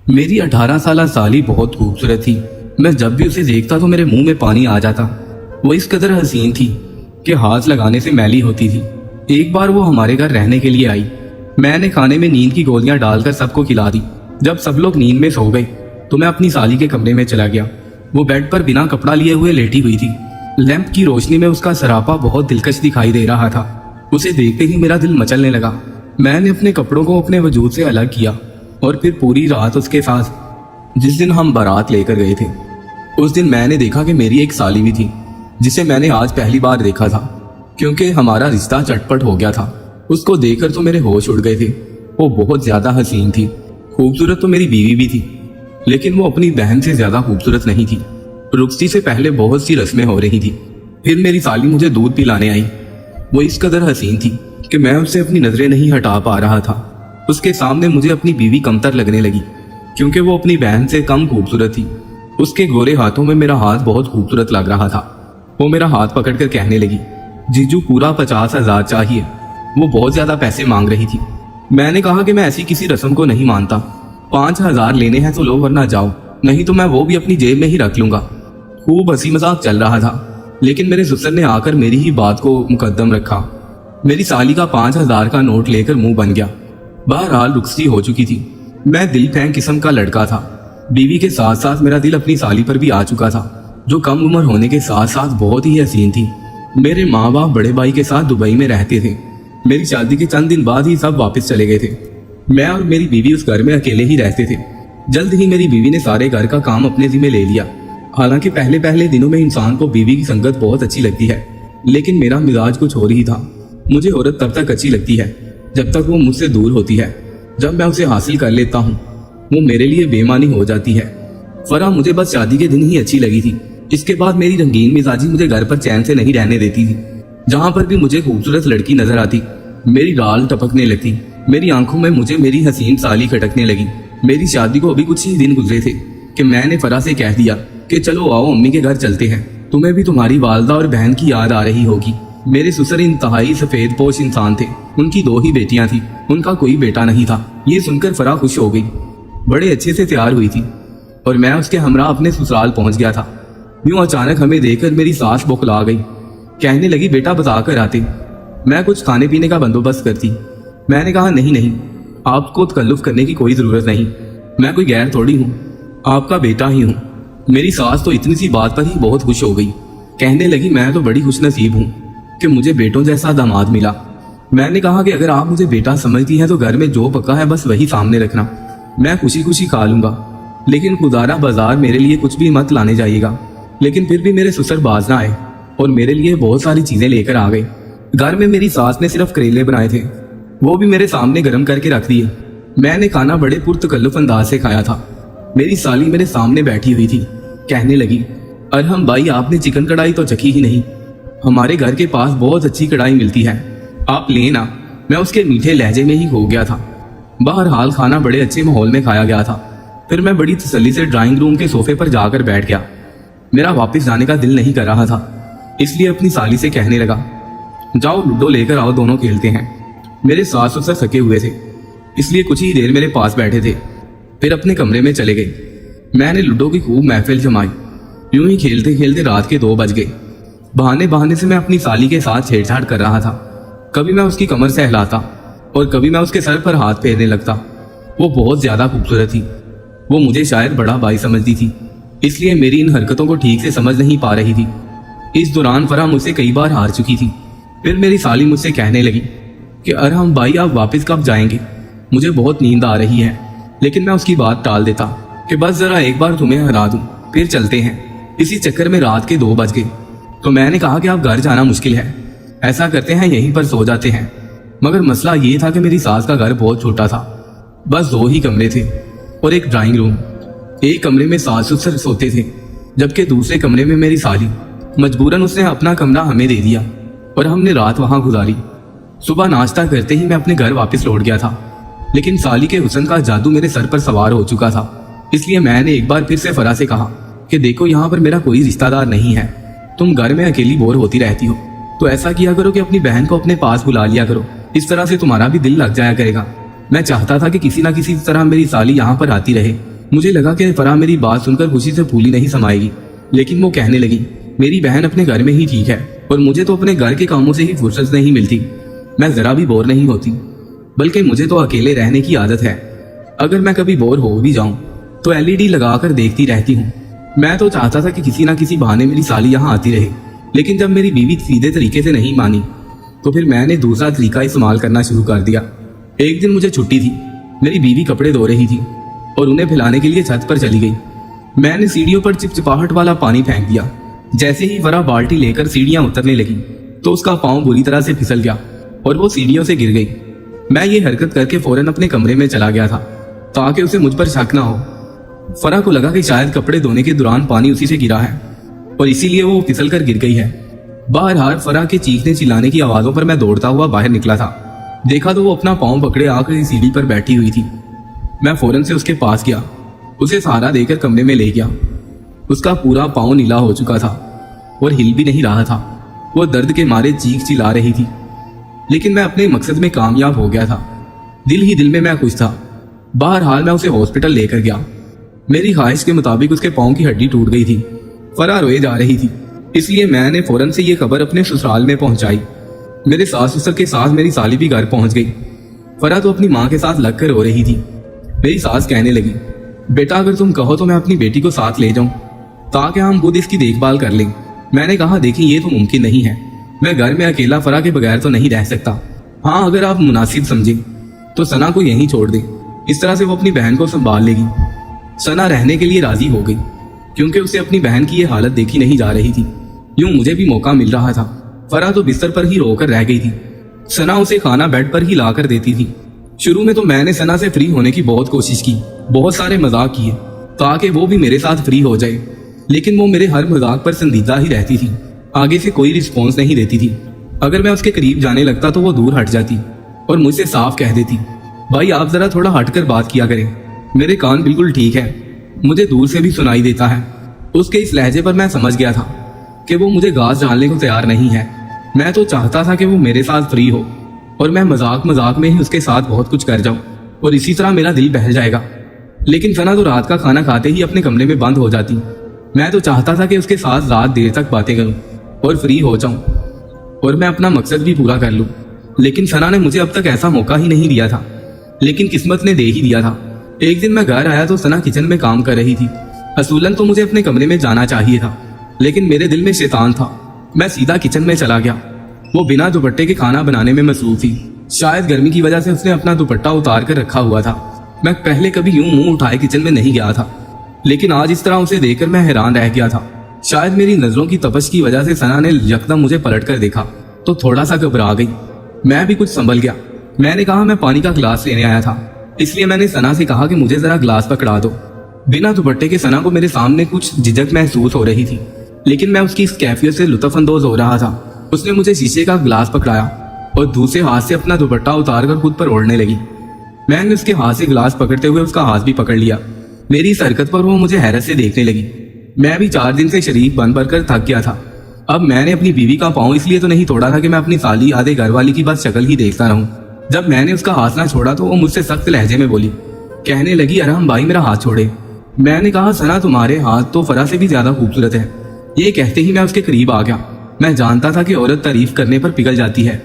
میری 18 साला साली बहुत खूबसूरत थी। मैं जब भी उसे देखता तो मेरे मुंह में पानी आ जाता। वो इस कदर हसीन थी कि हाथ लगाने से मैली होती थी। एक बार वो हमारे घर रहने के लिए आई। मैंने खाने में नींद की गोलियां डालकर सबको खिला दी। जब सब लोग नींद में सो गए तो मैं अपनी साली के कमरे में चला गया। वो बेड पर बिना कपड़ा लिए हुए लेटी हुई थी। लैंप की रोशनी में उसका सरापा बहुत दिलकश दिखाई दे रहा था। उसे देखते ही मेरा दिल मचलने लगा। मैंने अपने कपड़ों को अपने वजूद से अलग किया और फिर पूरी रात उसके साथ। जिस दिन हम बारात लेकर गए थे उस दिन मैंने देखा कि मेरी एक साली भी थी जिसे मैंने आज पहली बार देखा था, क्योंकि हमारा रिश्ता चटपट हो गया था। उसको देखकर तो मेरे होश उड़ गए थे। वो बहुत ज्यादा हसीन थी। खूबसूरत तो मेरी बीवी भी थी, लेकिन वो अपनी बहन से ज्यादा खूबसूरत नहीं थी। रुखसती से पहले बहुत सी रस्में हो रही थी। फिर मेरी साली मुझे दूध पिलाने आई। वो इस कदर हसीन थी कि मैं उससे अपनी नजरें नहीं हटा पा रहा था। उसके सामने मुझे अपनी बीवी कमतर लगने लगी, क्योंकि वो अपनी बहन से कम खूबसूरत थी। उसके गोरे हाथों में मेरा हाथ बहुत खूबसूरत लग रहा था। वो मेरा हाथ पकड़कर कहने लगी, जीजू पूरा 50,000 चाहिए। वो बहुत ज्यादा पैसे मांग रही थी। मैंने कहा कि मैं ऐसी किसी रस्म को नहीं मानता। 5,000 लेने हैं तो लो, वरना जाओ, नहीं तो मैं वो भी अपनी जेब में ही रख लूंगा। खूब हंसी मजाक चल रहा था, लेकिन मेरे ससुर ने आकर मेरी ही बात को मुकद्दम रखा। मेरी साली का 5,000 का नोट लेकर मुंह बन गया। बहरहाल रुखसती हो चुकी थी। मैं दिल फेंक किस्म का लड़का था। बीवी के साथ साथ मेरा दिल अपनी साली पर भी आ चुका था, जो कम उम्र होने के साथ साथ बहुत ही हसीन थी। मेरे माँ बाप बड़े भाई के साथ दुबई में रहते थे। मेरी शादी के चंद दिन बाद ही सब वापस चले गए थे। मैं और मेरी बीवी उस घर में अकेले ही रहते थे। जल्द ही मेरी बीवी ने सारे घर का काम अपने जिम्मे ले लिया। हालांकि पहले पहले दिनों में इंसान को बीवी की संगत बहुत अच्छी लगती है, लेकिन मेरा मिजाज कुछ और ही था। मुझे औरत तब तक अच्छी लगती है जब तक वो मुझसे दूर होती है। जब मैं उसे हासिल कर लेता हूँ वो मेरे लिए बेमानी हो जाती है। फरा मुझे बस शादी के दिन ही अच्छी लगी थी। इसके बाद मेरी रंगीन मिजाजी मुझे घर पर चैन से नहीं रहने देती थी। जहाँ पर भी मुझे खूबसूरत लड़की नजर आती मेरी गाल टपकने लगती। मेरी आंखों में मुझे मेरी हसीन साली खटकने लगी। मेरी शादी को अभी कुछ ही दिन गुजरे थे कि मैंने फरा से कह दिया कि चलो आओ अम्मी के घर चलते हैं। तुम्हें भी तुम्हारी वालदा और बहन की याद आ रही होगी। मेरे ससुर इंतहाई सफेद पोश इंसान थे। उनकी 2 ही बेटियां थी, उनका कोई बेटा नहीं था। ये सुनकर फरा खुश हो गई। बड़े अच्छे से तैयार हुई थी और मैं उसके हमरा अपने ससुराल पहुंच गया था। यूं अचानक हमें देखकर मेरी सास बौखला गई। कहने लगी, बेटा बता कर आते, मैं कुछ खाने पीने का बंदोबस्त करती। मैंने कहा, नहीं नहीं, आपको तकल्लुफ करने की कोई जरूरत नहीं। मैं कोई गैर थोड़ी हूँ, आपका बेटा ही हूँ। मेरी सास तो इतनी सी बात पर ही बहुत खुश हो गई। कहने लगी, मैं तो बड़ी खुश नसीब हूँ कि मुझे बेटों जैसा दामाद मिला। मैंने कहा कि अगर आप मुझे बेटा समझती हैं तो घर में जो पका है बस वही सामने रखना, मैं खुशी खुशी खा लूंगा। लेकिन खुदारा बाजार मेरे लिए कुछ भी मत लाने जाइएगा। लेकिन फिर भी मेरे ससुर बाज ना आए और मेरे लिए बहुत सारी चीजें लेकर आ गए। घर में मेरी सास ने सिर्फ करेले बनाए थे, वो भी मेरे सामने गर्म करके रख दिए। मैंने खाना बड़े पुरतकल्लुफ अंदाज से खाया था। मेरी साली मेरे सामने बैठी हुई थी। कहने लगी, अरहम भाई आपने चिकन कढ़ाई तो चखी ही नहीं। हमारे घर के पास बहुत अच्छी कढ़ाई मिलती है, आप लेना। मैं उसके मीठे लहजे में ही खो गया था। बहरहाल खाना बड़े अच्छे माहौल में खाया गया था। फिर मैं बड़ी तसल्ली से ड्राइंग रूम के सोफे पर जाकर बैठ गया। मेरा वापस जाने का दिल नहीं कर रहा था, इसलिए अपनी साली से कहने लगा, जाओ लूडो लेकर आओ, दोनों खेलते हैं। मेरे सास उससे थके हुए थे, इसलिए कुछ ही देर मेरे पास बैठे थे, फिर अपने कमरे में चले गए। मैंने लूडो की खूब महफिल जमाई। यूं ही खेलते खेलते रात के 2 बज गए। बहाने बहाने से मैं अपनी साली के साथ छेड़छाड़ कर रहा था। कभी मैं उसकी कमर से हिलाता और कभी मैं उसके सर पर हाथ फेरने लगता। वो बहुत ज्यादा खूबसूरत थी। वो मुझे शायद बड़ा भाई समझती थी, इसलिए मेरी इन हरकतों को ठीक से समझ नहीं पा रही थी। इस दौरान फरा मुझसे कई बार हार चुकी थी। फिर मेरी साली मुझसे कहने लगी कि अरहम भाई आप वापस कब जाएंगे, मुझे बहुत नींद आ रही है। लेकिन मैं उसकी बात टाल देता कि बस जरा एक बार तुम्हें हरा दूं, फिर चलते हैं। इसी चक्कर में रात के 2 बज गए तो मैंने कहा कि आप घर जाना मुश्किल है, ऐसा करते हैं यहीं पर सो जाते हैं। मगर मसला ये था कि मेरी सास का घर बहुत छोटा था, बस 2 ही कमरे थे और एक ड्राइंग रूम। एक कमरे में सास ससुर सोते थे, जबकि दूसरे कमरे में मेरी साली। मजबूरन उसने अपना कमरा हमें दे दिया और हमने रात वहां गुजारी। सुबह नाश्ता करते ही मैं अपने घर वापस लौट गया था, लेकिन साली के हुस्न का जादू मेरे सर पर सवार हो चुका था। इसलिए मैंने एक बार फिर से फरा से कहा कि देखो यहाँ पर मेरा कोई रिश्तेदार नहीं है, तुम घर में अकेली बोर होती रहती हो, तो ऐसा किया करो कि अपनी बहन को अपने पास बुला लिया करो, इस तरह से तुम्हारा भी दिल लग जाया करेगा। मैं चाहता था कि किसी ना किसी तरह मेरी साली यहाँ पर आती रहे मुझे लगा कि फराह मेरी बात सुनकर खुशी से फूली नहीं समाएगी, लेकिन वो कहने लगी, मेरी बहन अपने घर में ही ठीक है और मुझे तो अपने घर के कामों से ही फुर्सत नहीं मिलती। मैं जरा भी बोर नहीं होती, बल्कि मुझे तो अकेले रहने की आदत है। अगर मैं कभी बोर हो भी जाऊं तो एलईडी लगाकर देखती रहती हूँ। मैं तो चाहता था कि किसी ना किसी बहाने मेरी साली यहाँ आती रहे, लेकिन जब मेरी बीवी सीधे तरीके से नहीं मानी तो फिर मैंने दूसरा तरीका इस्तेमाल करना शुरू कर दिया। एक दिन मुझे छुट्टी थी, मेरी बीवी कपड़े धो रही थी और उन्हें फैलाने के लिए छत पर चली गई। मैंने सीढ़ियों पर चिपचिपाहट वाला पानी फेंक दिया। जैसे ही फराह बाल्टी लेकर सीढ़ियां उतरने लगी तो उसका पांव बुरी तरह से फिसल गया और वो सीढ़ियों से गिर गई। मैं ये हरकत करके फौरन अपने कमरे में चला गया था ताकि उसे मुझ पर शक ना हो। फराह को लगा कि शायद कपड़े धोने के दौरान पानी उसी से गिरा है और इसीलिए वो फिसल कर गिर गई है। बाहर फराह के चीखने चिल्लाने की आवाजों पर मैं दौड़ता हुआ बाहर निकला था। देखा तो वो अपना पांव पकड़े आकर सीढ़ी पर बैठी हुई थी। मैं फौरन से उसके पास गया, उसे सहारा देकर कमरे में ले गया। उसका पूरा पांव नीला हो चुका था और हिल भी नहीं रहा था। वो दर्द के मारे चीख चिल्ला रही थी, लेकिन मैं अपने मकसद में कामयाब हो गया था। दिल ही दिल में मैं खुश था। बहरहाल मैं उसे हॉस्पिटल लेकर गया। मेरी ख्वाहिश के मुताबिक उसके पांव की हड्डी टूट गई थी। फराह रोए जा रही थी, इसलिए मैंने फौरन से ये खबर अपने ससुराल में पहुंचाई। मेरे सास ससुर के साथ मेरी साली भी घर पहुंच गई। फराह तो अपनी माँ के साथ लगकर रो रही थी। मेरी सास कहने लगी, बेटा अगर तुम कहो तो मैं अपनी बेटी को साथ ले जाऊं ताकि हम खुद इसकी देखभाल कर लें। मैंने कहा, देखिए ये तो मुमकिन नहीं है। मैं घर में अकेला फराह के बगैर तो नहीं रह सकता। हाँ, अगर आप मुनासिब समझें तो सना को यहीं छोड़ दें, इस तरह से वो अपनी बहन को संभाल लेगी। सना रहने के लिए राजी हो गई क्योंकि उसे अपनी बहन की ये हालत देखी नहीं जा रही थी। यूं मुझे भी मौका मिल रहा था। फराह तो बिस्तर पर ही रोकर रह गई थी। सना उसे खाना बेड पर ही ला कर देती थी। शुरू में तो मैंने सना से फ्री होने की बहुत कोशिश की, बहुत सारे मजाक किए ताकि वो भी मेरे साथ फ्री हो जाए, लेकिन वो मेरे हर मजाक पर संजीदा ही रहती थी। आगे से कोई रिस्पॉन्स नहीं देती थी। अगर मैं उसके करीब जाने लगता तो वो दूर हट जाती और मुझसे साफ कह देती, भाई आप जरा थोड़ा हटकर बात किया करें, मेरे कान बिल्कुल ठीक है, मुझे दूर से भी सुनाई देता है। उसके इस लहजे पर मैं समझ गया था कि वो मुझे घास डालने को तैयार नहीं है। मैं तो चाहता था कि वो मेरे साथ फ्री हो और मैं मजाक मजाक में ही उसके साथ बहुत कुछ कर जाऊं और इसी तरह मेरा दिल बहल जाएगा। लेकिन सना तो रात का खाना खाते ही अपने कमरे में बंद हो जाती। मैं तो चाहता था कि उसके साथ रात देर तक बातें करूं और फ्री हो जाऊं और मैं अपना मकसद भी पूरा कर लूं। लेकिन सना ने मुझे अब तक ऐसा मौका ही नहीं दिया था, लेकिन किस्मत ने दे ही दिया था। एक दिन मैं घर आया तो सना किचन में काम कर रही थी। असूलन तो मुझे अपने कमरे में जाना चाहिए था, लेकिन मेरे दिल में शैतान था। मैं सीधा किचन में चला गया। वो बिना दुपट्टे के खाना बनाने में मसरूफ थी। शायद गर्मी की वजह से उसने अपना दुपट्टा उतार कर रखा हुआ था। मैं पहले कभी यूं मुंह उठाए किचन में नहीं गया था, लेकिन आज इस तरह उसे देखकर मैं हैरान रह गया था। शायद मेरी नजरों की तपश की वजह से सना ने यकदम मुझे पलट कर देखा तो थोड़ा सा घबरा गई। मैं भी कुछ संभल गया। मैंने कहा, मैं पानी का गिलास लेने आया था, इसलिए मैंने सना से कहा कि मुझे जरा गिलास पकड़ा दो। बिना दुपट्टे के सना को मेरे सामने कुछ झिझक महसूस हो रही थी, लेकिन मैं उसकी इस कैफियत से लुत्फ अंदोज हो रहा था। उसने मुझे शीशे का गिलास पकड़ाया और दूसरे हाथ से अपना दुपट्टा उतार कर खुद पर ओढ़ने लगी। मैंने उसके हाथ से गिलास पकड़ते हुए उसका हाथ भी पकड़ लिया। मेरी इस हरकत पर वो मुझे हैरत से देखने लगी। मैं भी 4 दिन से शरीफ बन भर कर थक गया था। अब मैंने अपनी बीवी का पाँव इसलिए तो नहीं तोड़ा था कि मैं अपनी साली आधे घर वाली की बस शक्ल ही देखता रहूं। जब मैंने उसका हाथ ना छोड़ा तो वो मुझसे सख्त लहजे में बोली, कहने लगी, अरहम भाई मेरा हाथ छोड़े। मैंने कहा, सना तुम्हारे हाथ तो फराह से भी ज्यादा खूबसूरत है। ये कहते ही मैं उसके करीब आ गया। मैं जानता था कि औरत तारीफ करने पर पिघल जाती है,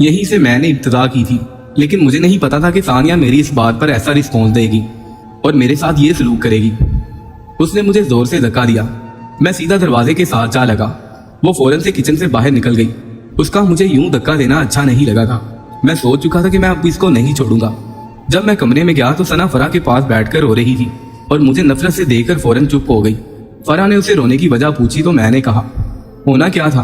यहीं से मैंने इब्तिदा की थी, लेकिन मुझे नहीं पता था कि सानिया मेरी इस बात पर ऐसा रिस्पॉन्स देगी और मेरे साथ ये सलूक करेगी। उसने मुझे जोर से धक्का दिया। मैं सीधा दरवाजे के साथ जा लगा। वो फौरन से किचन से बाहर निकल गई। उसका मुझे यूं धक्का देना अच्छा नहीं लगा था। मैं सोच चुका था कि मैं अब इसको नहीं छोड़ूंगा। जब मैं कमरे में गया तो सना फराह के पास बैठकर रो रही थी और मुझे नफरत से देखकर फौरन चुप हो गई। फराह ने उसे रोने की वजह पूछी तो मैंने कहा, होना क्या था,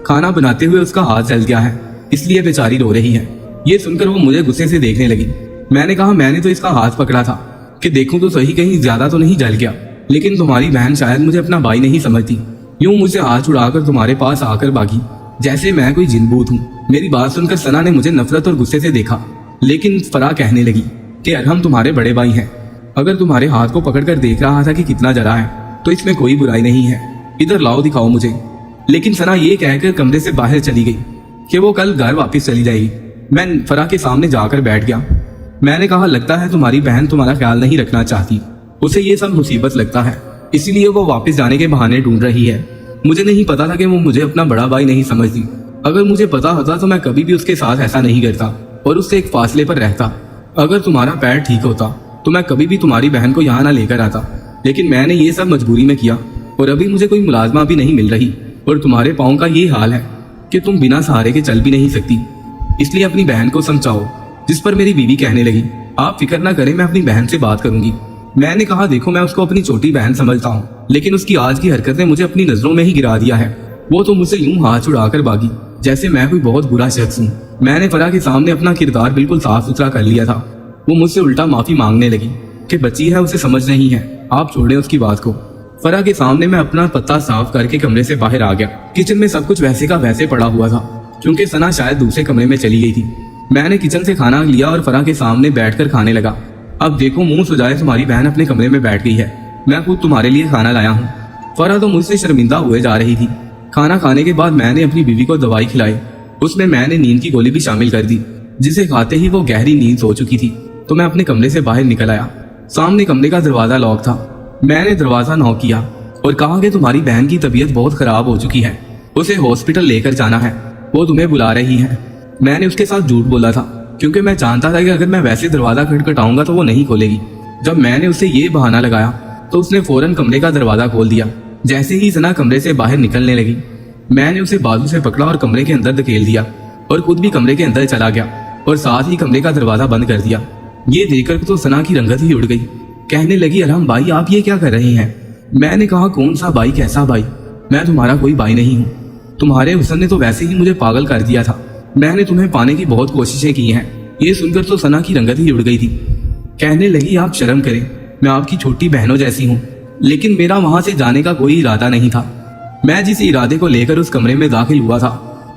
खाना बनाते हुए उसका हाथ जल गया है, इसलिए बेचारी रो रही है। ये सुनकर वो मुझे गुस्से से देखने लगी। मैंने कहा, मैंने तो इसका हाथ पकड़ा था कि देखूं तो सही कहीं ज्यादा तो नहीं जल गया, लेकिन तुम्हारी बहन शायद मुझे अपना भाई नहीं समझती, यूं मुझसे हाथ छुड़ाकर तुम्हारे पास आकर भागी जैसे मैं कोई जिनबूत हूँ। मेरी बात सुनकर सना ने मुझे नफरत और गुस्से से देखा, लेकिन फराह कहने लगी कि अरहम तुम्हारे बड़े भाई हैं। अगर तुम्हारे हाथ को पकड़कर देख रहा था कि कितना जला है तो इसमें कोई बुराई नहीं है, इधर लाओ दिखाओ मुझे। लेकिन सना ये कहकर कमरे से बाहर चली गई कि वो कल घर वापस चली जाएगी। मैं फराह के सामने जाकर बैठ गया। मैंने कहा, लगता है तुम्हारी बहन तुम्हारा ख्याल नहीं रखना चाहती। उसे ये सब मुसीबत लगता है, इसीलिए वो वापस जाने के बहाने ढूंढ रही है। मुझे नहीं पता था कि वो मुझे अपना बड़ा भाई नहीं समझती। अगर मुझे पता होता तो मैं कभी भी उसके साथ ऐसा नहीं करता और उससे एक फासले पर रहता। अगर तुम्हारा पैर ठीक होता तो मैं कभी भी तुम्हारी बहन को यहाँ ना लेकर आता, लेकिन मैंने ये सब मजबूरी में किया और अभी मुझे कोई मुलाजमा भी नहीं मिल रही और तुम्हारे पाँव का ये हाल है कि तुम बिना सहारे के चल भी नहीं सकती। इसलिए अपनी बहन को समझाओ। जिस पर मेरी बीवी कहने लगी, आप फिक्र ना करें, मैं अपनी बहन से बात करूंगी। मैंने कहा, देखो मैं उसको अपनी छोटी बहन समझता हूँ, लेकिन उसकी आज की हरकत ने मुझे अपनी नजरों में ही गिरा दिया है। वो तो मुझसे यूं हाथ छुड़ाकर भागी जैसे मैं कोई बहुत बुरा शख्स हूँ। मैंने फराह के सामने अपना किरदार बिल्कुल साफ सुथरा कर लिया था। वो मुझसे उल्टा माफी मांगने लगी कि बच्ची है, उसे समझ नहीं है, आप छोड़ें उसकी बात को। फराह के सामने मैं अपना पत्ता साफ करके कमरे से बाहर आ गया। किचन में सब कुछ वैसे का वैसे पड़ा हुआ था, क्योंकि सना शायद दूसरे कमरे में चली गई थी। मैंने किचन से खाना लिया और फराह के सामने बैठकर खाने लगा। अब देखो मुंह सुजाए तुम्हारी बहन अपने कमरे में बैठ गई है, मैं खुद तुम्हारे लिए खाना लाया हूँ। फराह तो मुझसे शर्मिंदा हुए जा रही थी। खाना खाने के बाद मैंने अपनी बीवी को दवाई खिलाई। उसमें मैंने नींद की गोली भी शामिल कर दी, जिसे खाते ही वो गहरी नींद सो चुकी थी। तो मैं अपने कमरे से बाहर निकल आया। सामने कमरे का दरवाजा लॉक था। मैंने दरवाजा नॉक किया और कहा कि तुम्हारी बहन की तबीयत बहुत खराब हो चुकी है, उसे हॉस्पिटल लेकर जाना है, वो तुम्हें बुला रही है। मैंने उसके साथ झूठ बोला था, क्योंकि मैं जानता था कि अगर मैं वैसे दरवाजा खटखटाऊंगा तो वो नहीं खोलेगी। जब मैंने उसे ये बहाना लगाया तो उसने फौरन कमरे का दरवाजा खोल दिया। जैसे ही सना कमरे से बाहर निकलने लगी, मैंने उसे बाजू से पकड़ा और कमरे के अंदर धकेल दिया और खुद भी कमरे के अंदर चला गया और साथ ही कमरे का दरवाजा बंद कर दिया। ये देखकर तो सना की रंगत ही उड़ गई। कहने लगी, अरहम भाई आप ये क्या कर रहे हैं? मैंने कहा, कौन सा भाई, कैसा भाई? मैं तुम्हारा कोई भाई नहीं हूँ। तुम्हारे हुस्न ने तो वैसे ही मुझे पागल कर दिया था। मैंने तुम्हें पाने की बहुत कोशिशें की हैं। ये सुनकर तो सना की रंगत ही उड़ गई थी। कहने लगी, आप शर्म करें, मैं आपकी छोटी बहनों जैसी हूँ। लेकिन मेरा वहां से जाने का कोई इरादा नहीं था। मैं जिस इरादे को लेकर उस कमरे में दाखिल हुआ था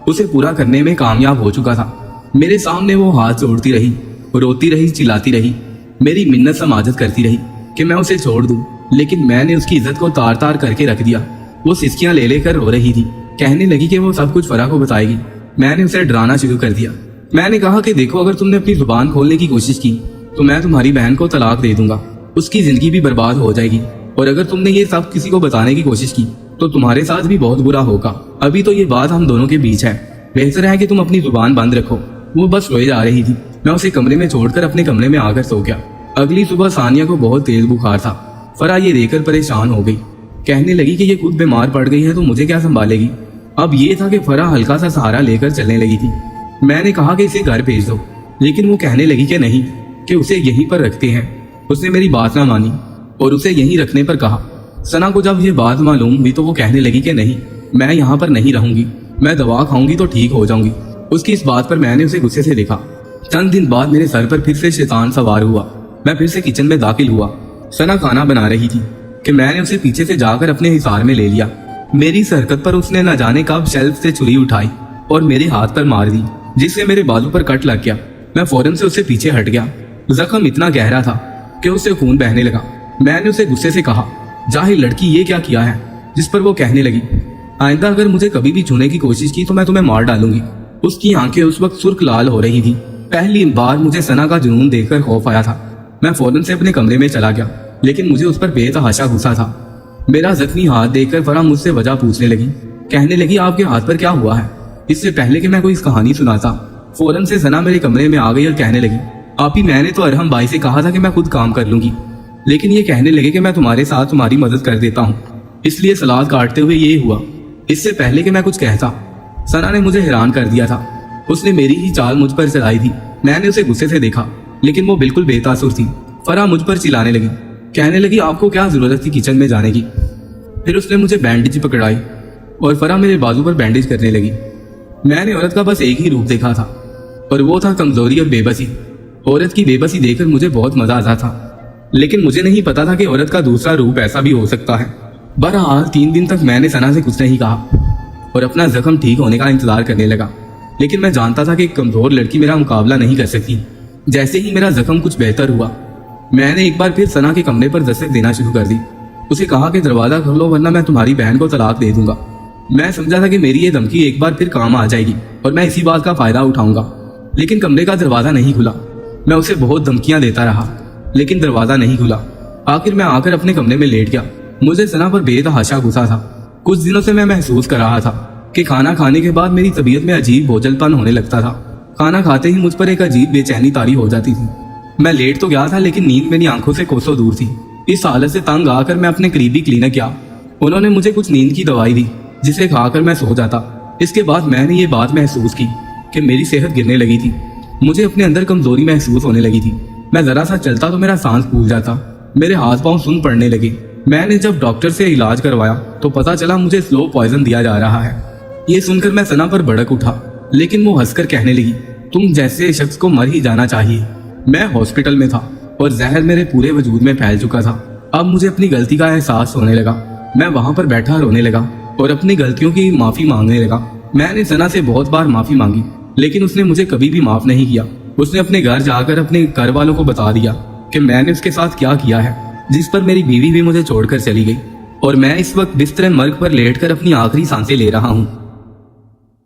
उसे पूरा करने में कामयाब हो चुका था। मेरे सामने वो हाथ जोड़ती रही, रोती रही, चिल्लाती रही, मेरी मिन्नत समाजत करती रही कि मैं उसे छोड़ दूं, लेकिन मैंने उसकी इज्जत को तार तार करके रख दिया। वो सिसकियां ले लेकर रो रही थी। कहने लगी कि वो सब कुछ फराह को बताएगी। मैंने उसे डराना शुरू कर दिया। मैंने कहा कि देखो, अगर तुमने अपनी जुबान खोलने की कोशिश की तो मैं तुम्हारी बहन को तलाक दे दूंगा, उसकी जिंदगी भी बर्बाद हो जाएगी। और अगर तुमने ये सब किसी को बताने की कोशिश की तो तुम्हारे साथ भी बहुत बुरा होगा। अभी तो ये बात हम दोनों के बीच है, बेहतर है कि तुम अपनी जुबान बंद रखो। वो बस रोए जा रही थी। मैं उसे कमरे में छोड़कर अपने कमरे में आकर सो गया। अगली सुबह सानिया को बहुत तेज बुखार था। फराह ये देखकर परेशान हो गई। कहने लगी कि ये खुद बीमार पड़ गई है तो मुझे क्या संभालेगी। अब ये था कि फराह हल्का सा सहारा लेकर चलने लगी थी। मैंने कहा कि इसे घर भेज दो, लेकिन वो कहने लगी कि नहीं, कि उसे यहीं पर रखते हैं। उसने मेरी बात ना मानी और उसे यहीं रखने पर कहा। सना को जब ये बात मालूम हुई तो वो कहने लगी कि नहीं, मैं यहाँ पर नहीं रहूंगी, मैं दवा खाऊंगी तो ठीक हो जाऊंगी। उसकी इस बात पर मैंने उसे गुस्से से देखा। चंद दिन बाद मेरे सर पर फिर से शैतान सवार हुआ। मैं फिर से किचन में दाखिल हुआ। सना खाना बना रही थी कि मैंने उसे पीछे से जाकर अपने हिसार में ले लिया। मेरी इस हरकत पर उसने न जाने कब शेल्फ से छुरी उठाई और मेरे हाथ पर मार दी, जिससे मेरे बाजू पर कट लग गया। मैं फौरन से उससे पीछे हट गया। जख्म इतना गहरा था कि उससे खून बहने लगा। मैंने उसे गुस्से से कहा, जाहिल लड़की, ये क्या किया है? जिस पर वो कहने लगी, आइंदा अगर मुझे कभी भी छूने की कोशिश की तो मैं तुम्हें मार डालूंगी। उसकी आंखें उस वक्त सुर्ख लाल हो रही थी। पहली बार मुझे सना का जुनून देखकर खौफ आया था। मैं फौरन से अपने कमरे में चला गया, लेकिन मुझे उस पर बेतहाशा गुस्सा था। मेरा जख्मी हाथ देखकर फराह मुझसे वजह पूछने लगी। कहने लगी, आपके हाथ पर क्या हुआ है? इससे पहले कि मैं कोई इस कहानी सुनाता, फौरन से सना मेरे कमरे में आ गई और कहने लगी, आपी, मैंने तो अरहम भाई से कहा था कि मैं खुद काम कर लूंगी, लेकिन ये कहने लगे कि मैं तुम्हारे साथ तुम्हारी मदद कर देता हूँ, इसलिए सलाद काटते हुए ये हुआ। इससे पहले कि मैं कुछ कहता, सना ने मुझे हैरान कर दिया था। उसने मेरी ही चाल मुझ पर चलाई थी। मैंने उसे गुस्से से देखा, लेकिन वो बिल्कुल बेतासुर थी। फराह मुझ पर चिल्लाने लगी। कहने लगी, आपको क्या जरूरत थी किचन में जाने की? फिर उसने मुझे बैंडेज पकड़ाई और फराह मेरे बाजू पर बैंडेज करने लगी। मैंने औरत का बस एक ही रूप देखा था और वो था कमजोरी और बेबसी। औरत की बेबसी देखकर मुझे बहुत मजा आता था, लेकिन मुझे नहीं पता था कि औरत का दूसरा रूप ऐसा भी हो सकता है। बहरहाल 3 दिन तक मैंने सना से कुछ नहीं कहा और अपना जख्म ठीक होने का इंतजार करने लगा, लेकिन मैं जानता था कि एक कमजोर लड़की मेरा मुकाबला नहीं कर सकती। जैसे ही मेरा जख्म कुछ बेहतर हुआ, मैंने एक बार फिर सना के कमरे पर दस्तक देना शुरू कर दी। उसे कहा कि दरवाजा खोलो वरना मैं तुम्हारी बहन को तलाक दे दूंगा। मैं समझा था कि मेरी ये धमकी एक बार फिर काम आ जाएगी और मैं इसी बात का फायदा उठाऊंगा, लेकिन कमरे का दरवाजा नहीं खुला। मैं उसे बहुत धमकियां देता रहा, लेकिन दरवाजा नहीं खुला। आखिर मैं आकर अपने कमरे में लेट गया। मुझे सना पर बेतहाशा गुस्सा था। कुछ दिनों से मैं महसूस कर रहा था कि खाना खाने के बाद मेरी तबीयत में अजीब बोझलपन होने लगता था। खाना खाते ही मुझ पर एक अजीब बेचैनी तारी हो जाती थी। मैं लेट तो गया था लेकिन नींद मेरी आंखों से कोसों दूर थी। इस हालत से तंग आकर मैं अपने करीबी क्लिनिक गया। उन्होंने मुझे कुछ नींद की दवाई दी जिसे खाकर मैं सो जाता। इसके बाद मैंने ये बात महसूस की कि मेरी सेहत गिरने लगी थी। मुझे अपने अंदर कमजोरी महसूस होने लगी थी। मैं जरा सा चलता तो मेरा सांस फूल जाता, मेरे हाथ पांव सुन पड़ने लगे। मैंने जब डॉक्टर से इलाज करवाया तो पता चला मुझे स्लो पॉइजन दिया जा रहा है। ये सुनकर मैं सना पर भड़क उठा, लेकिन वो हंसकर कहने लगी, तुम जैसे शख्स को मर ही जाना चाहिए। मैं हॉस्पिटल में था और जहर मेरे पूरे वजूद में फैल चुका था। अब मुझे अपनी गलती का एहसास होने लगा। मैं वहां पर बैठा रोने लगा और अपनी गलतियों की माफी मांगने लगा। मैंने सना से बहुत बार माफी मांगी लेकिन उसने मुझे कभी भी माफ नहीं किया। उसने अपने घर जाकर अपने घर वालों को बता दिया कि मैंने उसके साथ क्या किया है, जिस पर मेरी बीवी भी मुझे छोड़कर चली गई और मैं इस वक्त बिस्तर मर्ग पर लेटकर अपनी आखिरी सांसें ले रहा हूँ।